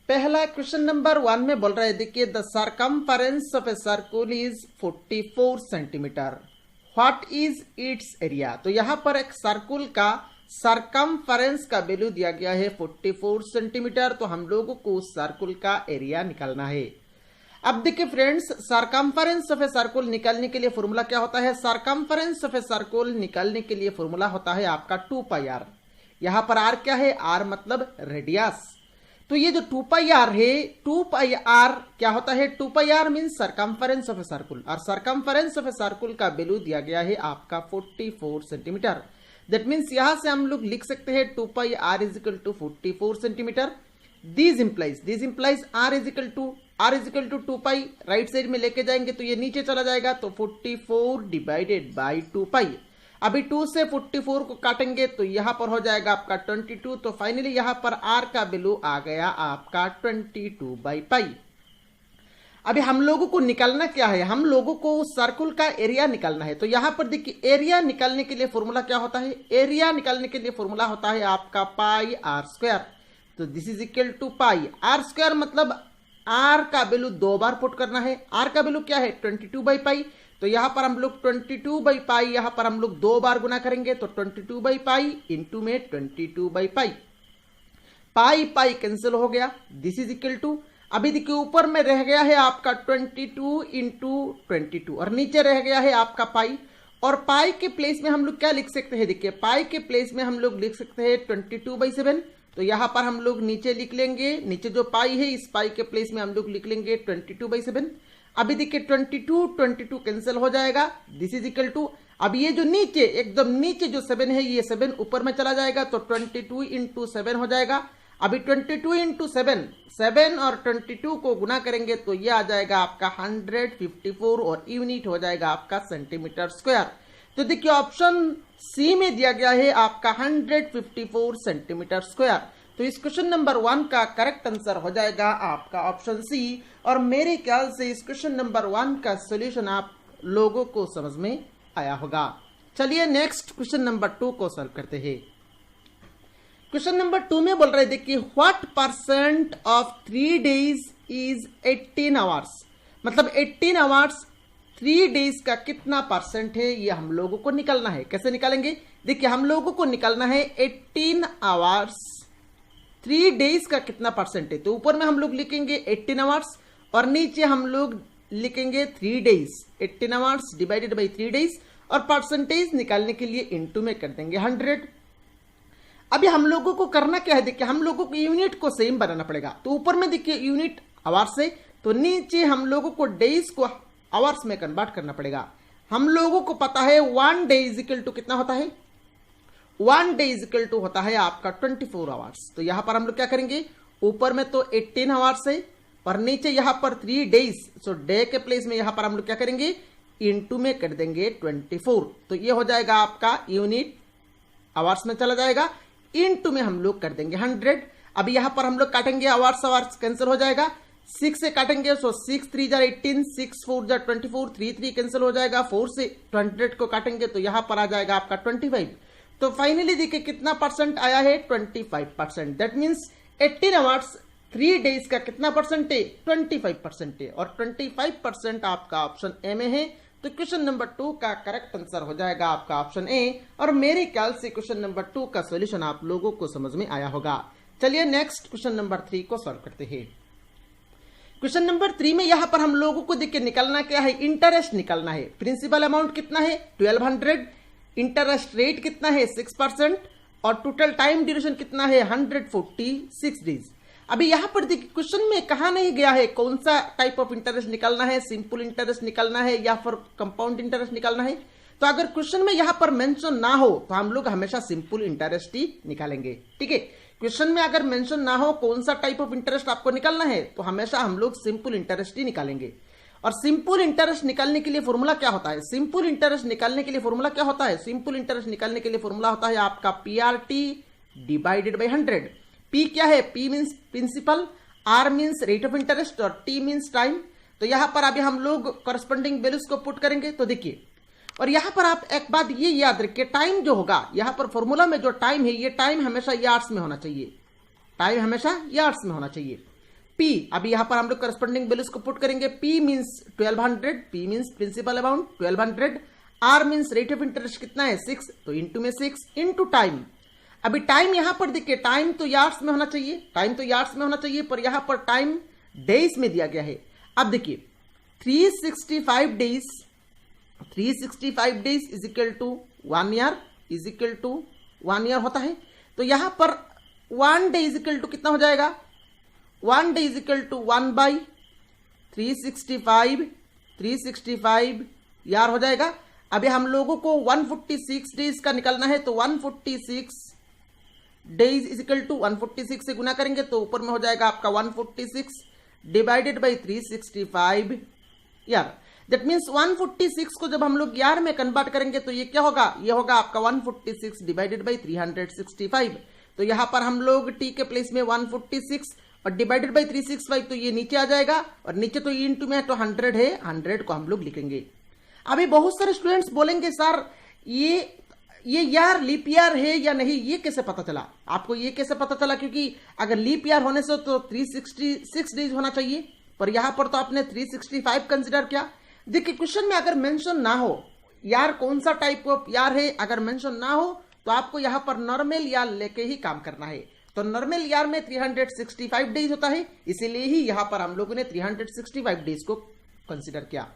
पहला question number 1 में बोल रहा है, देखिए the circumference of a circle is 44 centimetre, what is it's area. तो यहां पर एक सर्कल का सरकमफरेंस का वैल्यू दिया गया है 44 सेंटीमीटर। तो हम लोगों को उस सर्कल का एरिया निकालना है। अब देखिए friends, circumference of a circle निकालने के लिए फॉर्मूला क्या होता है। सरकमफरेंस ऑफ ए सर्कल निकालने के लिए फॉर्मूला होता है आपका 2 पाई आर। यहां पर आर क्या है, आर मतलब रेडियस। तो ये जो 2 पाई आर है, 2 पाई आर क्या होता है, 2 pi r mean circumference of a circle, और सरकमफरेंस ऑफ ए सर्कल का वैल्यू दिया गया है आपका 44 सेंटीमीटर। दैट मीन्स यहां से हम लोग लिख सकते हैं 2 pi r is equal to 44 centimetre. This implies r is equal to 2 pi, right side में लेके जाएंगे तो ये नीचे चला जाएगा, तो 44 डिवाइडेड बाई 2 पाई। अभी 2 से 44 को काटेंगे तो यहां पर हो जाएगा आपका 22। तो फाइनली यहां पर आर का वैल्यू आ गया आपका 22 बाई पाई। अभी हम लोगों को निकालना क्या है, हम लोगों को उस सर्कल का एरिया निकालना है। तो यहां पर देखिए एरिया निकालने के लिए फॉर्मूला क्या होता है, एरिया निकालने के लिए फॉर्मूला होता है आपका पाई आर स्क्वायर। तो this is equal to pi R square, मतलब आर का वैल्यू 2 बार पुट करना है। आर का वैल्यू क्या है 22 बाई पाई। तो यहां पर हम लोग 22 बाई पाई यहां पर हम लोग 2 बार गुना करेंगे, तो 22 बाई पाई इंटू में 22 by pi, pi pi cancel हो गया। दिस इज इक्वल टू, अभी देखिए ऊपर में रह गया है आपका 22 इंटू 22 और नीचे रह गया है आपका पाई। और पाई के प्लेस में हम लोग क्या लिख सकते हैं, देखिए पाई के प्लेस में हम लोग लिख सकते हैं 22 बाई 7। तो यहां पर हम लोग नीचे लिख लेंगे, नीचे जो पाई है इस पाई के प्लेस में हम लोग लिख लेंगे 22 बाई 7। अभी देखिए 22 कैंसिल हो जाएगा। दिस इज इक्वल टू, अब ये जो नीचे एकदम नीचे जो 7 है, ये 7 ऊपर में चला जाएगा, तो 22 इंटू 7 हो जाएगा। अभी 22 इंटू 7 और 22 को गुना करेंगे तो ये आ जाएगा आपका 154 और यूनिट हो जाएगा आपका सेंटीमीटर स्क्वायर। तो देखिए ऑप्शन सी में दिया गया है आपका 154 सेंटीमीटर स्क्वायर। तो इस क्वेश्चन नंबर 1 का करेक्ट आंसर हो जाएगा आपका ऑप्शन सी। और मेरे ख्याल से इस क्वेश्चन नंबर 1 का सॉल्यूशन आप लोगों को समझ में आया होगा। चलिए नेक्स्ट क्वेश्चन नंबर 2 को सॉल्व करते हैं। क्वेश्चन नंबर 2 में बोल रहे हैं, देखिए what percent of 3 days is 18 hours, मतलब 18 आवर्स 3 डेज का कितना परसेंट है, ये हम लोगों को निकालना है। कैसे निकालेंगे, देखिए हम लोगों को निकालना है 18 आवर्स 3 डेज का कितना परसेंट है। तो ऊपर में हम लोग लिखेंगे 18 आवर्स और नीचे हम लोग लिखेंगे 3 days. 18 hours divided by 3 days और परसेंटेज निकालने के लिए इनटू में कर देंगे 100। अभी हम लोगों को करना क्या है, देखिए हम लोगों को यूनिट को सेम बनाना पड़ेगा। तो ऊपर में देखिए यूनिट आवर्स है, तो नीचे हम लोगों को डेज को आवर्स में कन्वर्ट करना पड़ेगा। हम लोगों को पता है 1 डे इज इक्वल टू कितना होता है, 1 डे इज इक्वल टू होता है आपका 24 आवर्स। तो यहां पर हम लोग क्या करेंगे, ऊपर में तो 18 आवर्स है और नीचे यहां पर 3 डेज, सो डे के प्लेस में यहां पर हम लोग क्या करेंगे, इनटू में कर देंगे 24। तो ये हो जाएगा आपका यूनिट आवर्स में चला जाएगा, इनटू में हम लोग कर देंगे 100। अभी यहां पर हम लोग काटेंगे, आवर्स कैंसिल हो जाएगा, 6 से काटेंगे, सो 6 3 जा 18, 6 4 जा 24, 3 3 कैंसिल हो जाएगा, 4 से 100 को काटेंगे तो यहां पर आ जाएगा आपका 25। तो फाइनली देखिए कितना परसेंट आया है, 25%। दैट मीन्स 18 आवर्स 3 डेज का कितना परसेंट है, 25% है, और 25% आपका ऑप्शन ए में है। तो क्वेश्चन नंबर 2 का करेक्ट आंसर हो जाएगा आपका ऑप्शन ए। और मेरे ख्याल से क्वेश्चन नंबर 2 का सॉल्यूशन आप लोगों को समझ में आया होगा। चलिए नेक्स्ट क्वेश्चन नंबर 3 को सॉल्व करते हैं। क्वेश्चन नंबर 3 में यहां पर हम लोगों को देखिए निकालना क्या है, इंटरेस्ट निकालना है। प्रिंसिपल अमाउंट कितना है 1200, इंटरेस्ट रेट कितना है 6% और टोटल टाइम ड्यूरेशन कितना है 146 डेज। अभी यहां पर देखिए क्वेश्चन में कहा नहीं गया है कौन सा टाइप ऑफ इंटरेस्ट निकालना है, सिंपल इंटरेस्ट निकालना है या फिर कंपाउंड इंटरेस्ट निकालना है। तो अगर क्वेश्चन में यहां पर मेंशन ना हो तो हम लोग हमेशा सिंपल इंटरेस्ट ही निकालेंगे। ठीक है, क्वेश्चन में अगर मेंशन ना हो कौन सा टाइप ऑफ इंटरेस्ट आपको निकालना है तो हमेशा हम लोग सिंपल इंटरेस्ट ही निकालेंगे। और सिंपल इंटरेस्ट निकालने के लिए फॉर्मूला क्या होता है, सिंपल इंटरेस्ट निकालने के लिए फॉर्मूला क्या होता है, सिंपल इंटरेस्ट निकालने के लिए फॉर्मूला होता है आपका पीआरटी डिवाइडेड बाई 100। पी क्या है, P means principal, R means rate of interest और टी मींस टाइम। तो यहां पर अभी हम लोग करस्पॉन्डिंग वैल्यूज को पुट करेंगे। तो देखिए, और यहां पर आप एक बात ये याद रखिए, टाइम जो होगा यहां पर फॉर्मूला में जो टाइम है, ये टाइम हमेशा यार्ड्स में होना चाहिए, टाइम हमेशा यार्ड्स में होना चाहिए। P, अभी यहां पर हम लोग करस्पॉन्डिंग वैल्यूज को पुट करेंगे। P means 1200, P means principal amount 1200, R means rate of interest कितना है 6, तो इंटू में 6 इंटू टाइम। अभी टाइम यहां पर देखिए, टाइम तो यार्ड्स में होना चाहिए, टाइम तो यार्ड्स में होना चाहिए, पर यहां पर टाइम डेज में दिया गया है। अब देखिए 365 days is equal to 1 year, is equal to 1 year होता है। तो यहां पर 1 डे इज इक्वल टू कितना हो जाएगा, 1 day is equal to 1 by 365 यार हो जाएगा। अभी हम लोगों को 146 डेज का निकालना है, तो 146 डेज इज इक्वल टू 146 से गुना करेंगे तो ऊपर में हो जाएगा आपका 146 डिवाइडेड बाई 365 यार। दैट मीन्स 146 को जब हम लोग यार में कन्वर्ट करेंगे तो ये क्या होगा, ये होगा आपका 146 डिवाइडेड बाई 365। तो यहां पर हम लोग टी के प्लेस में 146 और डिवाइडेड बाई 365, तो ये नीचे आ जाएगा और नीचे तो इंटू में तो 100 है, 100 को हम लोग लिखेंगे। अभी बहुत सारे स्टूडेंट्स बोलेंगे सर ये यार लीप ईयर है या नहीं, ये कैसे पता चला, आपको ये कैसे पता चला? क्योंकि अगर लीप ईयर होने से तो 366 डेज होना चाहिए, पर यहां पर तो आपने 365 कंसिडर किया। देखिए क्वेश्चन में अगर मेंशन ना हो यार कौन सा टाइप ऑफ यार है, अगर मेंशन ना हो तो आपको यहां पर नॉर्मल यार लेके ही काम करना है। तो नॉर्मल यार में 365 डेज होता है, इसीलिए ही यहां पर हम लोगों ने 365 डेज को कंसिडर किया।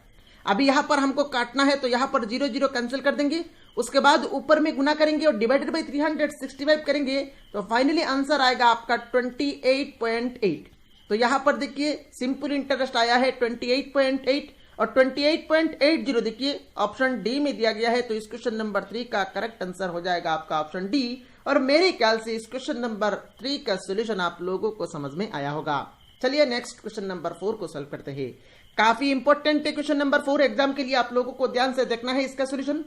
अभी यहां पर हमको काटना है तो यहां पर 0 0 कैंसिल कर देंगे, उसके बाद ऊपर में गुना करेंगे और डिवाइडेड बाई 365 करेंगे, तो फाइनली आंसर आएगा आपका 28.8। तो यहां पर देखिए सिंपल इंटरेस्ट आया है 28.8 और 28.80 देखिए ऑप्शन डी में दिया गया है। तो इस क्वेश्चन नंबर 3 का करेक्ट आंसर हो जाएगा आपका ऑप्शन डी। और मेरे ख्याल से इस क्वेश्चन नंबर 3 का सोल्यूशन आप लोगों को समझ में आया होगा। चलिए नेक्स्ट क्वेश्चन नंबर 4 को सॉल्व करते हैं। काफी इंपॉर्टेंट है क्वेश्चन नंबर 4, एग्जाम के लिए आप लोगों को ध्यान से देखना है इसका सोल्यूशन।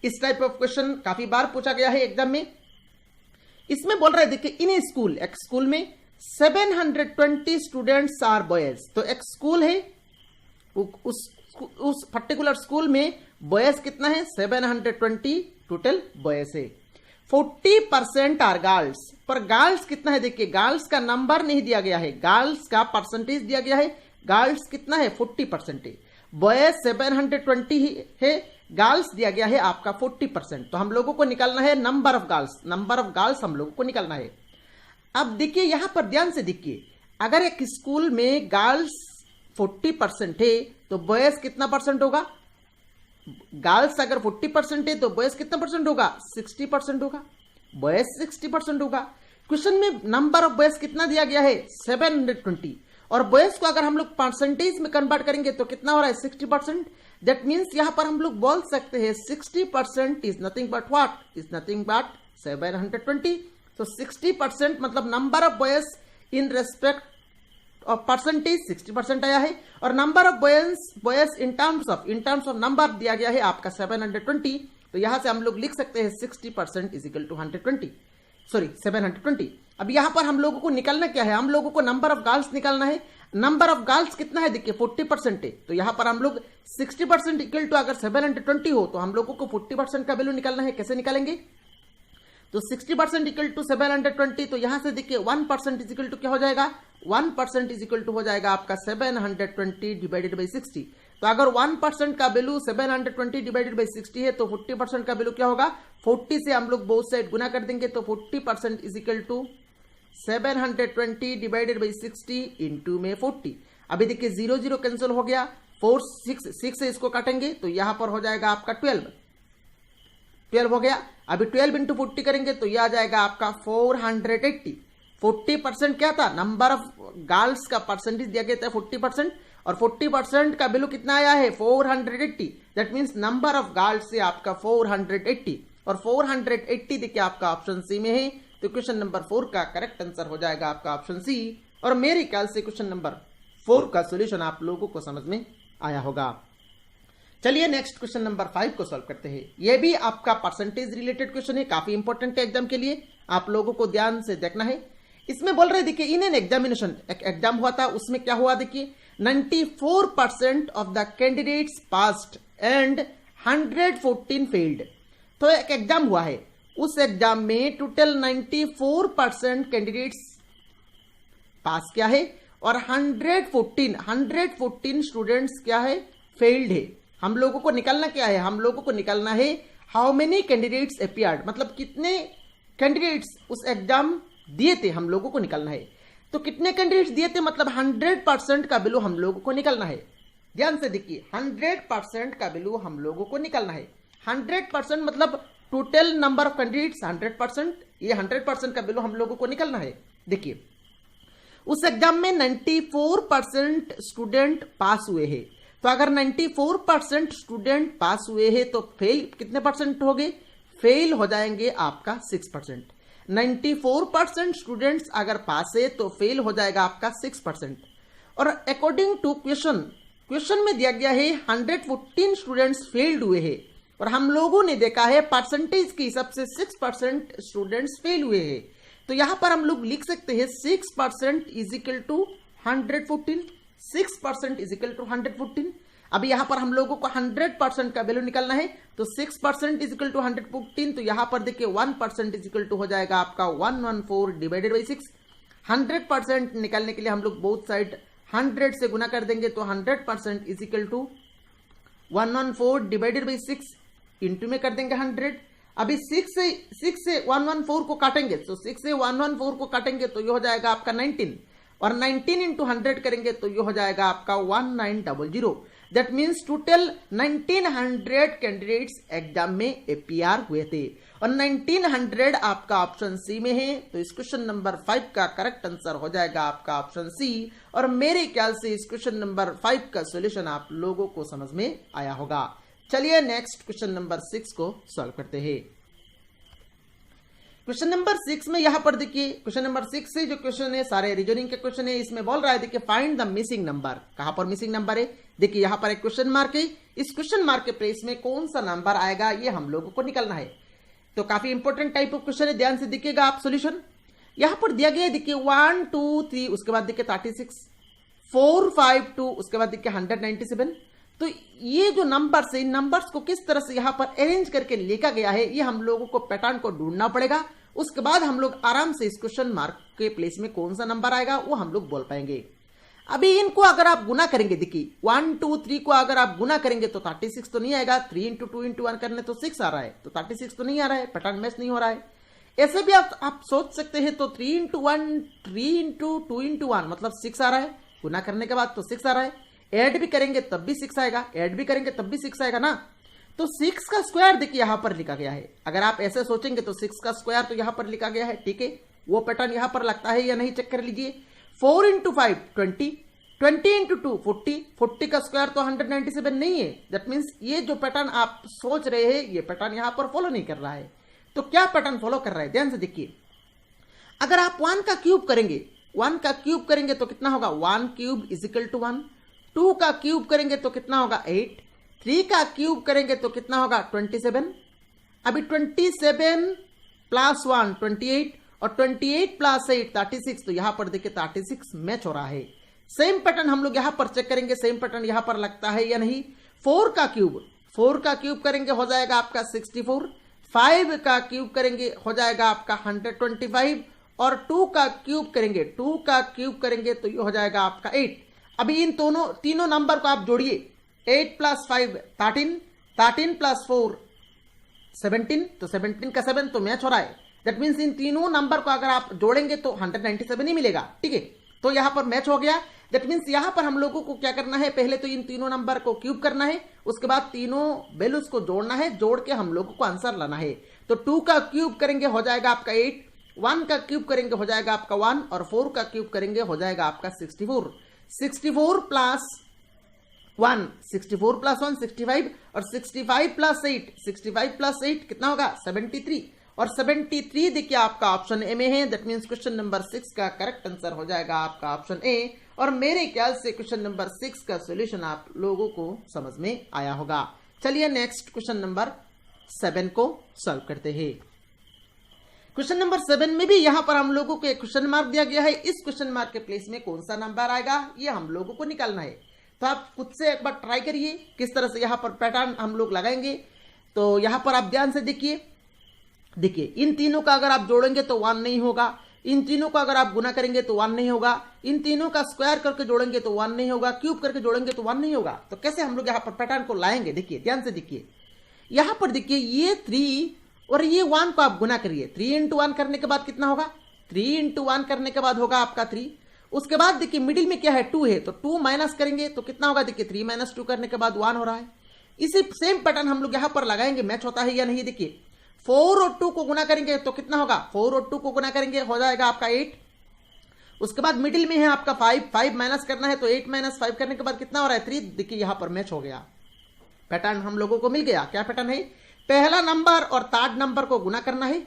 इस टाइप ऑफ क्वेश्चन काफी बार पूछा गया है एग्जाम में। इसमें बोल रहे देखिए इन ए स्कूल, एक स्कूल में 720 स्टूडेंट्स आर बॉयज। तो एक स्कूल है, उस पर्टिकुलर स्कूल में बॉयज कितना है 720 टोटल बॉयज है। 40% आर गर्ल्स, पर गर्ल्स कितना है देखिए, गर्ल्स का नंबर नहीं दिया गया है, गर्ल्स का परसेंटेज दिया गया है। गर्ल्स कितना है 40% है, बॉयज 720 है, गर्ल्स दिया गया है आपका 40%। तो हम लोगों को निकालना है number of girls, number of girls हम लोगों को निकालना है। अब देखिए यहां पर ध्यान से देखिए, अगर एक स्कूल में गर्ल्स 40% है तो बॉयज कितना परसेंट होगा, गर्ल्स अगर 40% है तो बॉयज कितना परसेंट होगा 60% होगा, बॉयज 60% होगा। क्वेश्चन में नंबर ऑफ बॉयज कितना दिया गया है 720, और बॉयज को अगर हम लोग परसेंटेज में कन्वर्ट करेंगे तो कितना हो रहा है 60%। दैट मीन्स यहां पर हम लोग बोल सकते हैं 60% is nothing but what, is nothing but 720। तो 60% मतलब number of boys in respect of percentage 60% आया है, और number of boys in terms of number दिया गया है आपका 720। तो यहां से हम लोग लिख सकते हैं 60% इज इक्वल टू 720। अब यहां पर हम लोगों को निकालना क्या है, हम लोगों को नंबर ऑफ गर्ल्स निकालना है। नंबर ऑफ गर्ल्स कितना है देखिए 40% है, तो यहां पर हम लोग 60% इक्वल टू अगर 720 हो तो हम लोगों को 40% का वैल्यू निकालना है। कैसे निकालेंगे, तो 60% इक्वल टू 720, तो यहां से देखिए 1% इज इक्वल टू क्या हो जाएगा, 1% इज इक्वल टू हो जाएगा आपका 720 डिवाइडेड बाई 60। तो अगर 1% का वैल्यू 720 डिवाइडेड बाई 60 है तो 40% का वैल्यू क्या होगा, 40 से हम लोग बोथ साइड गुना कर देंगे तो 40% is equal to 720 divided by 60 into में 40। अभी देखिए 0 0 कैंसिल हो गया, 4 6 से इसको काटेंगे तो यहां पर हो जाएगा आपका 12 हो गया। अभी 12 इंटू 40 करेंगे तो यह आ जाएगा आपका 480। 40% क्या था, नंबर ऑफ गर्ल्स का परसेंटेज दिया गया था 40%, और 40% का वैल्यू कितना आया है 480। That means number of girls से आपका 480, और 480 देखिए आपका ऑप्शन सी में है। तो क्वेश्चन नंबर 4 का करेक्ट आंसर हो जाएगा आपका ऑप्शन सी। और मेरे ख्याल से क्वेश्चन नंबर 4 का सोल्यूशन आप लोगों को समझ में आया होगा। चलिए नेक्स्ट क्वेश्चन नंबर 5 को सॉल्व करते हैं। यह भी आपका परसेंटेज रिलेटेड क्वेश्चन है, काफी इंपॉर्टेंट है एग्जाम के लिए, आप लोगों को ध्यान से देखना है। इसमें बोल रहे देखिए इन एन एग्जामिनेशन, एक एग्जाम हुआ था, उसमें क्या हुआ देखिए 94% of the candidates passed and 114 failed. तो एक एग्जाम हुआ है, उस एग्जाम में टोटल 94% कैंडिडेट्स पास किया है और 114 स्टूडेंट्स क्या है, फेल्ड है। हम लोगों को निकालना क्या है, हम लोगों को निकालना है हाउ मेनी कैंडिडेट्स अपीयर्ड, मतलब कितने कैंडिडेट्स उस एग्जाम दिए थे, हम लोगों को निकालना है। तो कितने कैंडिडेट्स दिए थे, मतलब 100% का वैल्यू हम लोगों को निकालना है। ध्यान से देखिए, 100% का वैल्यू हम लोगों को निकालना है। 100% मतलब टोटल नंबर ऑफ कैंडिडेट्स 100%, ये 100% का वैल्यू हम लोगों को निकालना है। देखिए उस एग्जाम में 94% स्टूडेंट पास हुए हैं, तो अगर 94% स्टूडेंट पास हुए हैं तो फेल कितने परसेंट हो गए, फेल हो जाएंगे आपका 6%। 94% स्टूडेंट्स अगर पास है तो फेल हो जाएगा आपका 6%। और अकॉर्डिंग टू क्वेश्चन में दिया गया है 114 स्टूडेंट्स फेल्ड हुए हैं, और हम लोगों ने देखा है परसेंटेज के हिसाब से 6% स्टूडेंट्स फेल हुए हैं। तो यहां पर हम लोग लिख सकते हैं 6% is equal to 114, 6% is equal to 114। अभी यहां पर हम लोगों को 100% का वैल्यू निकालना है, तो 6% इज इक्वल टू 114, तो यहां पर देखिए 1% इज इक्वल टू हो जाएगा आपका 114 डिवाइडेड बाई 6। 100% निकालने के लिए हम लोग बोथ साइड 100 से गुना कर देंगे, तो 100% is equal to 114 divided by 6 into में कर देंगे 100। अभी 6 से 114 को काटेंगे, तो 6 से 114 को काटेंगे तो ये हो जाएगा आपका 19, और 19 इंटू 100 करेंगे तो ये हो जाएगा आपका 1900। That means total 1900 candidates exam में अपीयर हुए थे, और 1900 आपका ऑप्शन सी में है। तो इस क्वेश्चन नंबर 5 का करेक्ट आंसर हो जाएगा आपका ऑप्शन सी। और मेरे ख्याल से इस क्वेश्चन नंबर 5 का सॉल्यूशन आप लोगों को समझ में आया होगा। चलिए नेक्स्ट क्वेश्चन नंबर 6 को सॉल्व करते हैं। क्वेश्चन नंबर 6 में यहां पर देखिए, क्वेश्चन नंबर 6 से जो क्वेश्चन है सारे रीजनिंग के क्वेश्चन है। इसमें बोल रहा है देखिए फाइंड द मिसिंग नंबर। कहां पर मिसिंग नंबर है, देखिए यहां पर एक क्वेश्चन मार्क है, इस क्वेश्चन मार्क के प्लेस में कौन सा नंबर आएगा ये हम लोगों को निकालना है। तो काफी इंपॉर्टेंट टाइप ऑफ क्वेश्चन है, ध्यान से देखिएगा आप सोल्यूशन। यहां पर दिया गया है देखिए 1 2 3, उसके बाद देखिए 36, 4 5 2, उसके बाद देखिए 197। तो ये जो नंबर्स है, इन नंबर्स को किस तरह से यहां पर अरेंज करके लिखा गया है, ये हम लोगों को पैटर्न को ढूंढना पड़ेगा। उसके बाद हम लोग आराम से इस क्वेश्चन मार्क के प्लेस में कौन सा नंबर आएगा वो हम लोग बोल पाएंगे। अभी इनको अगर आप गुना करेंगे, देखिए 1 2 3 को अगर आप गुना करेंगे तो 36 तो नहीं आएगा। 3 इंटू 2 इंटू 1 करने तो 6 आ रहा है, तो 36 तो नहीं आ रहा है, पैटर्न मैच नहीं हो रहा है। ऐसे भी आप सोच सकते हैं, तो 3 इंटू 1 3 इंटू 2 इंटू 1 मतलब 6 आ रहा है, गुना करने के बाद तो 6 आ रहा है। ऐड भी करेंगे तब भी 6 आएगा, ऐड भी करेंगे तब भी 6 आएगा ना। तो 6 का स्क्वायर देखिए यहां पर लिखा गया है। अगर आप ऐसे सोचेंगे तो 6 का स्क्वायर तो यहां पर लिखा गया है, ठीक है। वो पैटर्न यहां पर लगता है या नहीं चेक कर लीजिए। 4 इंटू 5 20, 20 इंटू 2 40, 40 का स्क्वायर तो 197 नहीं है। दैट मीन्स ये जो पैटर्न आप सोच रहे हैं ये पैटर्न यहां पर फॉलो नहीं कर रहा है। तो क्या पैटर्न फॉलो कर रहा है, ध्यान से देखिए। अगर आप 1 का क्यूब करेंगे, 1 का क्यूब करेंगे तो कितना होगा, 1 क्यूब इज इक्वल टू 1। 2 का क्यूब करेंगे तो कितना होगा 8। 3 का क्यूब करेंगे तो कितना होगा 27। अभी 27 प्लस 1 28, और 28 प्लस 8 36। तो यहां पर देखिए 36 मैच हो रहा है। सेम पैटर्न हम लोग यहां पर चेक करेंगे, सेम पैटर्न यहां पर लगता है या नहीं। 4 का क्यूब करेंगे हो जाएगा आपका 64। 5 का क्यूब करेंगे हो जाएगा आपका 125, और 2 का क्यूब करेंगे तो ये हो जाएगा आपका 8। अभी इन तीनों नंबर को आप जोड़िए, 8 प्लस 5 13, 13 प्लस 4 17, तो 17 का 7 तो मैच हो रहा है। दैट मीन्स इन तीनों नंबर को अगर आप जोड़ेंगे तो 197 ही मिलेगा, ठीक है। तो यहां पर मैच हो गया। दैट मीन्स यहां पर हम लोगों को क्या करना है, पहले तो इन तीनों नंबर को क्यूब करना है, उसके बाद तीनों वैल्यूज को जोड़ना है, जोड़ के हम लोगों को आंसर लाना है। तो 2 का क्यूब करेंगे हो जाएगा आपका 8, 1 का क्यूब करेंगे हो जाएगा आपका 1, और 4 का क्यूब करेंगे हो जाएगा आपका 64। 64 प्लस 1 65, और 65 प्लस 8 कितना होगा 73, और 73 देखिए आपका ऑप्शन ए में है। दैट मीन्स क्वेश्चन नंबर 6 का करेक्ट आंसर हो जाएगा आपका ऑप्शन ए। और मेरे ख्याल से क्वेश्चन नंबर 6 का सॉल्यूशन आप लोगों को समझ में आया होगा। चलिए नेक्स्ट क्वेश्चन नंबर 7 को सॉल्व करते हैं। क्वेश्चन नंबर 7 में भी यहां पर हम लोगों को एक क्वेश्चन मार्क दिया गया है। इस क्वेश्चन मार्क के प्लेस में कौन सा नंबर आएगा ये हम लोगों को निकालना है। तो आप खुद से एक बार ट्राई करिए किस तरह से यहां पर पैटर्न हम लोग लगाएंगे। तो यहां पर आप ध्यान से देखिए इन तीनों का अगर आप जोड़ेंगे तो 1 नहीं होगा, इन तीनों को अगर आप गुना करेंगे तो 1 नहीं होगा, इन तीनों का स्क्वायर करके जोड़ेंगे तो 1 नहीं होगा, क्यूब करके जोड़ेंगे तो 1 नहीं होगा। तो कैसे हम लोग यहाँ पर पैटर्न को लाएंगे, देखिए ध्यान से देखिए, यहां पर देखिए ये 3 और ये 1 को आप गुना करिए, 3 इंटू 1 करने के बाद कितना होगा, 3 इंटू 1 करने के बाद होगा आपका 3। उसके बाद देखिए मिडिल में क्या है, 2 है, तो 2 माइनस करेंगे तो कितना होगा, देखिए 3 माइनस 2 करने के बाद 1 हो रहा है। इसी सेम पैटर्न हम लोग यहां पर लगाएंगे, मैच होता है या नहीं। देखिए 4 और 2 को गुना करेंगे तो कितना होगा, 4 और 2 को गुना करेंगे हो जाएगा आपका 8। उसके बाद मिडिल में है आपका 5 माइनस करना है तो 8 माइनस 5 करने के बाद कितना हो रहा है, 3। देखिए यहां पर मैच हो गया, पैटर्न हम लोगों को मिल गया। क्या पैटर्न है, पहला नंबर और थर्ड नंबर को गुना करना है,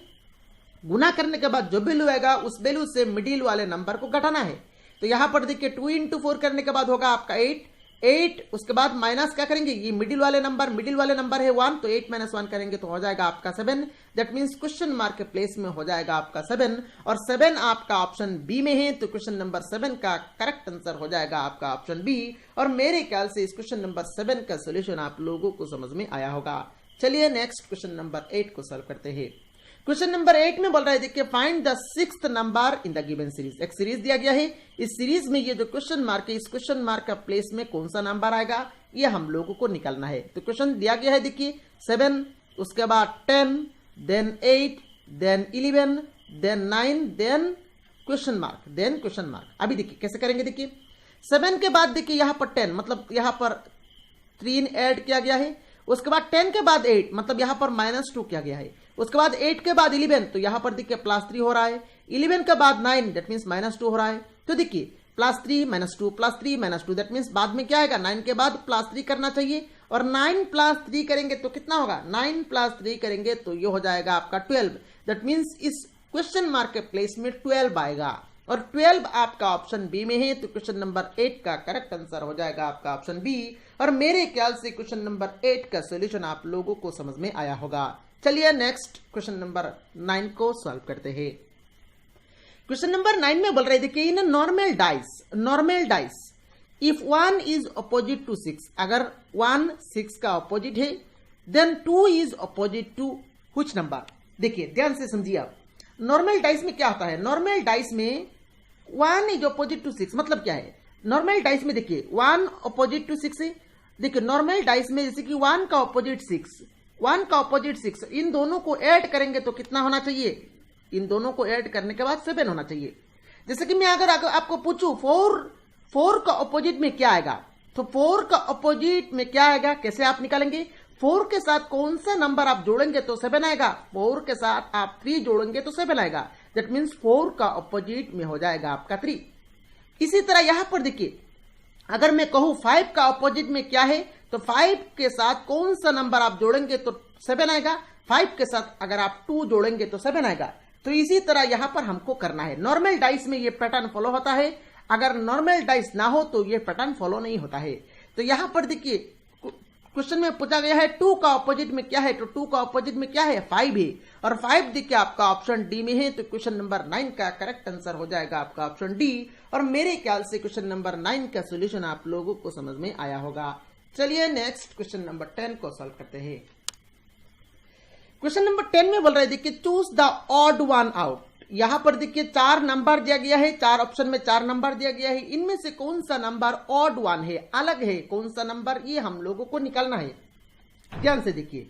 गुना करने के बाद जो वैल्यू आएगा उस वैल्यू से मिडिल वाले नंबर को घटाना है। तो यहां पर देखिए 2 इंटू 4 करने के बाद होगा आपका 8, उसके बाद माइनस क्या करेंगे, ये मिडिल वाले नंबर है 1, तो 8 माइनस 1 करेंगे तो हो जाएगा आपका 7। दैट मीन्स क्वेश्चन मार्क के प्लेस में हो जाएगा आपका 7, और 7 आपका ऑप्शन बी में है। तो क्वेश्चन नंबर 7 का करेक्ट आंसर हो जाएगा आपका ऑप्शन बी। और मेरे ख्याल से इस क्वेश्चन नंबर 7 का सोल्यूशन आप लोगों को समझ में आया होगा। चलिए नेक्स्ट क्वेश्चन नंबर 8 को सॉल्व करते हैं। क्वेश्चन नंबर 8 में बोल रहा है, देखिए find the 6th number in the given series. एक सीरीज दिया गया है, इस सीरीज में ये जो क्वेश्चन मार्क है, इस क्वेश्चन मार्क का प्लेस में कौन सा नंबर आएगा ये हम लोगों को निकालना है। तो क्वेश्चन दिया गया है, देखिए 7, उसके बाद 10, then 8, then 11, then 9, then question mark. अभी देखिए कैसे करेंगे, देखिए 7 के बाद देखिए यहां पर 10, मतलब यहां पर 3 ऐड किया गया है। उसके बाद 10 के बाद 8, मतलब यहां पर -2 किया गया है। उसके बाद 8 के बाद 11, तो यहां पर देखिए +3 हो रहा है। 11 के बाद 9, दैट मीन्स -2 हो रहा है। तो देखिए +3 -2 +3 -2, दैट मीन्स बाद में क्या आएगा, 9 के बाद +3 करना चाहिए, और 9 + 3 करेंगे तो कितना होगा, 9 + 3 करेंगे तो ये हो जाएगा आपका 12। दैट मीन्स इस क्वेश्चन मार्क के प्लेस में 12 आएगा, और 12 आपका ऑप्शन बी में है। तो क्वेश्चन नंबर 8 का करेक्ट आंसर हो जाएगा आपका ऑप्शन बी। और मेरे ख्याल से क्वेश्चन नंबर 8 का सॉल्यूशन आप लोगों को समझ में आया होगा। चलिए नेक्स्ट क्वेश्चन नंबर 9 को सॉल्व करते हैं। क्वेश्चन नंबर 9 में बोल रहे थे कि in normal dice if 1 is opposite to 6, अगर 1 6 का अपोजिट है, then 2 is opposite to which number. देखिए ध्यान से समझिए आप, नॉर्मल डाइस में क्या होता है, नॉर्मल डाइस में 1 इज अपोजिट टू 6 मतलब क्या है, नॉर्मल डाइस में देखिए 1 अपोजिट टू 6 है। देखिए नॉर्मल डाइस में जैसे कि 1 का अपोजिट 6, इन दोनों को ऐड करेंगे तो कितना होना चाहिए, इन दोनों को ऐड करने के बाद 7 होना चाहिए। जैसे कि मैं अगर आपको पूछूं 4 का अपोजिट में क्या आएगा, तो 4 का अपोजिट में क्या आएगा, कैसे आप निकालेंगे, 4 के साथ कौन सा नंबर आप जोड़ेंगे तो 7 आएगा, 4 के साथ आप 3 जोड़ेंगे तो 7 आएगा। दैट मीन्स 4 का अपोजिट में हो जाएगा आपका 3। इसी तरह यहां पर देखिए, अगर मैं कहूं 5 का अपोजिट में क्या है, तो 5 के साथ कौन सा नंबर आप जोड़ेंगे तो 7 आएगा, 5 के साथ अगर आप 2 जोड़ेंगे तो 7 आएगा। तो इसी तरह यहां पर हमको करना है। नॉर्मल डाइस में ये पैटर्न फॉलो होता है, अगर नॉर्मल डाइस ना हो तो ये पैटर्न फॉलो नहीं होता है। तो यहां पर देखिए क्वेश्चन में पूछा गया है 2 का ऑपोजिट में क्या है, तो 2 का ऑपोजिट में क्या है, 5 है, और 5 देखिए आपका ऑप्शन डी में है। तो क्वेश्चन नंबर 9 का करेक्ट आंसर हो जाएगा आपका ऑप्शन डी। और मेरे ख्याल से क्वेश्चन नंबर 9 का सोल्यूशन आप लोगों को समझ में आया होगा। चलिए नेक्स्ट क्वेश्चन नंबर 10 को सॉल्व करते हैं। क्वेश्चन नंबर 10 में बोल रहे देखिए choose the odd one out. यहां पर देखिए 4 नंबर दिया गया है, 4 ऑप्शन में 4 नंबर दिया गया है, इनमें से कौन सा नंबर ऑड वन है, अलग है, कौन सा नंबर, ये हम लोगों को निकालना है। ध्यान से देखिए,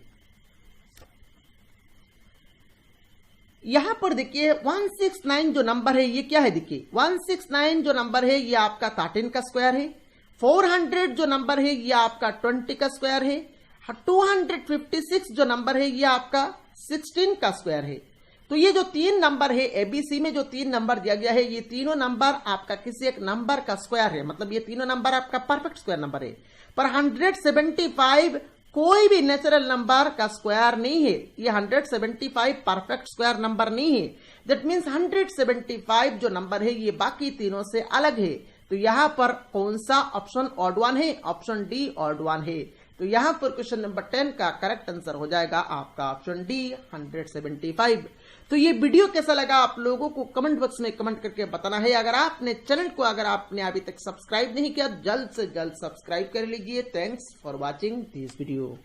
यहां पर देखिए 169 जो नंबर है ये क्या है, देखिए 169 जो नंबर है ये आपका 13 का स्क्वायर है। 400 जो नंबर है ये आपका 20 का स्क्वायर है। 256 जो नंबर है ये आपका 16 का स्क्वायर है। तो ये जो 3 नंबर है एबीसी में, जो 3 नंबर दिया गया है, ये तीनों नंबर आपका किसी एक नंबर का स्क्वायर है, मतलब ये तीनों नंबर आपका परफेक्ट स्क्वायर नंबर है। पर 175 कोई भी नेचुरल नंबर का स्क्वायर नहीं है, ये 175 परफेक्ट स्क्वायर नंबर नहीं है। दैट मीन्स 175 जो नंबर है ये बाकी तीनों से अलग है। तो यहां पर कौन सा ऑप्शन ऑड वन है, ऑप्शन डी ऑड वन है। तो यहां पर क्वेश्चन नंबर 10 का करेक्ट आंसर हो जाएगा आपका ऑप्शन डी 175। तो ये वीडियो कैसा लगा आप लोगों को कमेंट बॉक्स में कमेंट करके बताना है। अगर आपने चैनल को अभी तक सब्सक्राइब नहीं किया, जल्द से जल्द सब्सक्राइब कर लीजिए। Thanks for watching this video.